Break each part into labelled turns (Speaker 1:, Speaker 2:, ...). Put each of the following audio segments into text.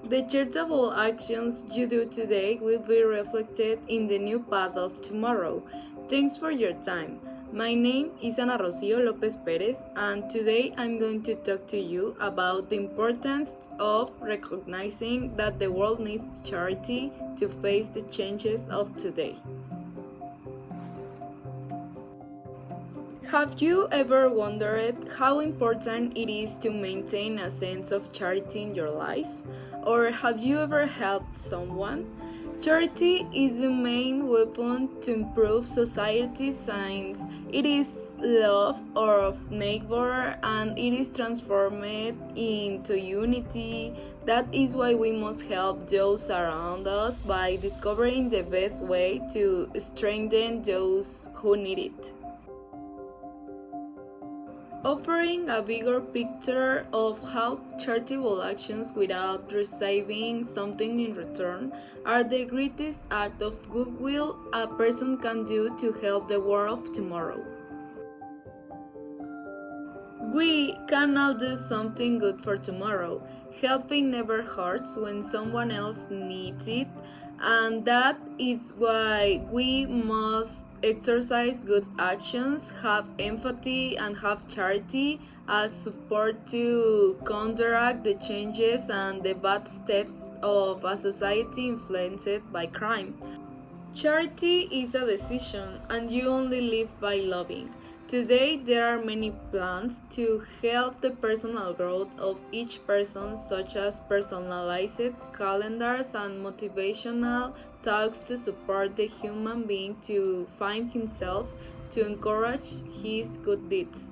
Speaker 1: The charitable actions you do today will be reflected in the new path of tomorrow. Thanks for your time. My name is Ana Rocio Lopez Perez, and today I'm going to talk to you about the importance of recognizing that the world needs charity to face the changes of today. Have you ever wondered how important it is to maintain a sense of charity in your life? Or have you ever helped someone? Charity is the main weapon to improve society since it is love of neighbor and it is transformed into unity. That is why we must help those around us by discovering the best way to strengthen those who need it. Offering a bigger picture of how charitable actions without receiving something in return are the greatest act of goodwill a person can do to help the world of tomorrow. We can all do something good for tomorrow. Helping never hurts when someone else needs it, and that is why we must exercise good actions, have empathy, and have charity as support to counteract the changes and the bad steps of a society influenced by crime. Charity is a decision, and you only live by loving. Today, there are many plans to help the personal growth of each person, such as personalized calendars and motivational talks to support the human being to find himself, to encourage his good deeds.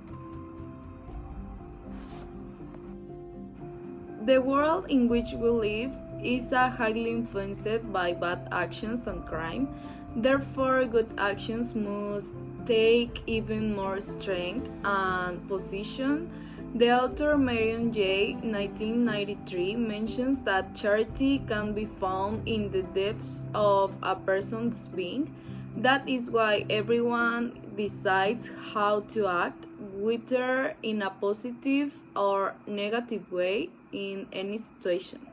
Speaker 1: The world in which we live is highly influenced by bad actions and crime. Therefore, good actions must take even more strength and position. The author Marion J. 1993 mentions that charity can be found in the depths of a person's being. That is why everyone decides how to act, whether in a positive or negative way, in any situation.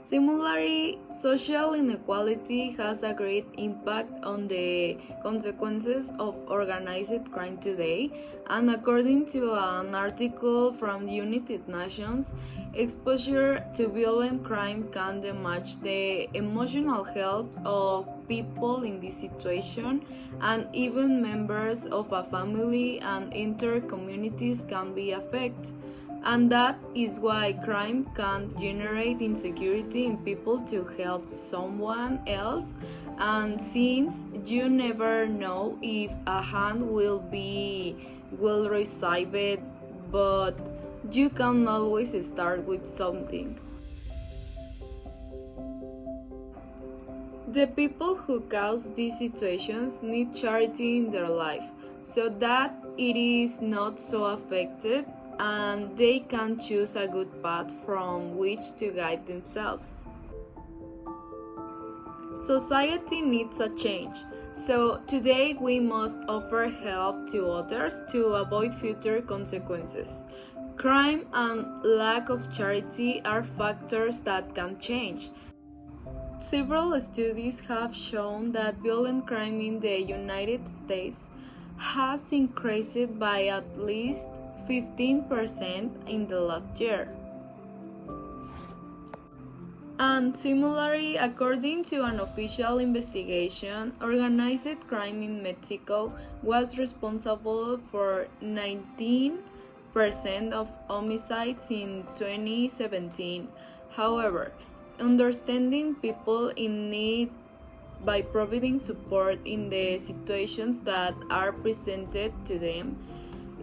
Speaker 1: Similarly, social inequality has a great impact on the consequences of organized crime today, and according to an article from the United Nations, exposure to violent crime can damage the emotional health of people in this situation, and even members of a family and entire communities can be affected. And that is why crime can generate insecurity in people to help someone else. And since you never know if a hand will receive it, but you can always start with something. The people who cause these situations need charity in their life so that it is not so affected and they can choose a good path from which to guide themselves. Society needs a change, so today we must offer help to others to avoid future consequences. Crime and lack of charity are factors that can change. Several studies have shown that violent crime in the United States has increased by at least 15% in the last year. And similarly, according to an official investigation, organized crime in Mexico was responsible for 19% of homicides in 2017. However, understanding people in need by providing support in the situations that are presented to them,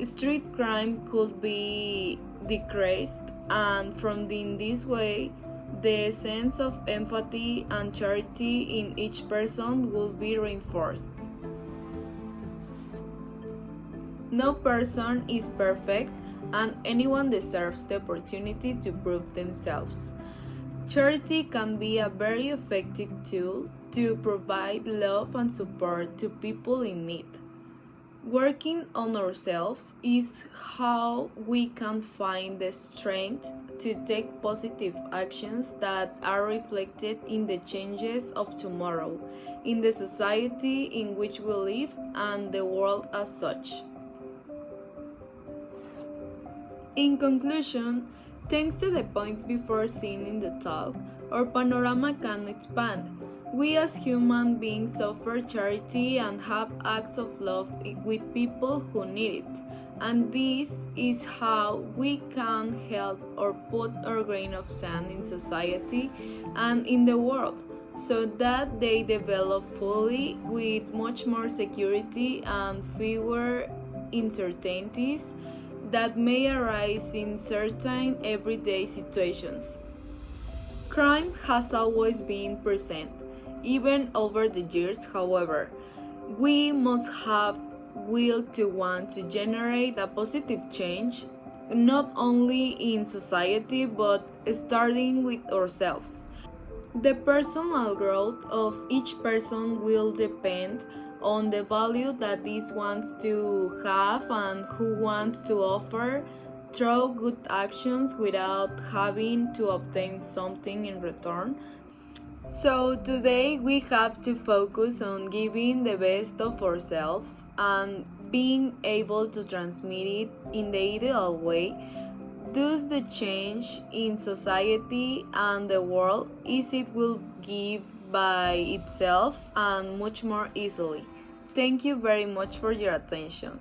Speaker 1: street crime could be decreased, and in this way, the sense of empathy and charity in each person will be reinforced. No person is perfect, and anyone deserves the opportunity to prove themselves. Charity can be a very effective tool to provide love and support to people in need. Working on ourselves is how we can find the strength to take positive actions that are reflected in the changes of tomorrow, in the society in which we live, and the world as such. In conclusion, thanks to the points before seen in the talk, our panorama can expand. We as human beings offer charity and have acts of love with people who need it. And this is how we can help or put our grain of sand in society and in the world so that they develop fully with much more security and fewer uncertainties that may arise in certain everyday situations. Crime has always been present, even over the years, however. We must have will to want to generate a positive change, not only in society but starting with ourselves. The personal growth of each person will depend on the value that this wants to have and who wants to offer through good actions without having to obtain something in return. So today we have to focus on giving the best of ourselves and being able to transmit it in the ideal way. Thus, the change in society and the world is it will give by itself and much more easily. Thank you very much for your attention.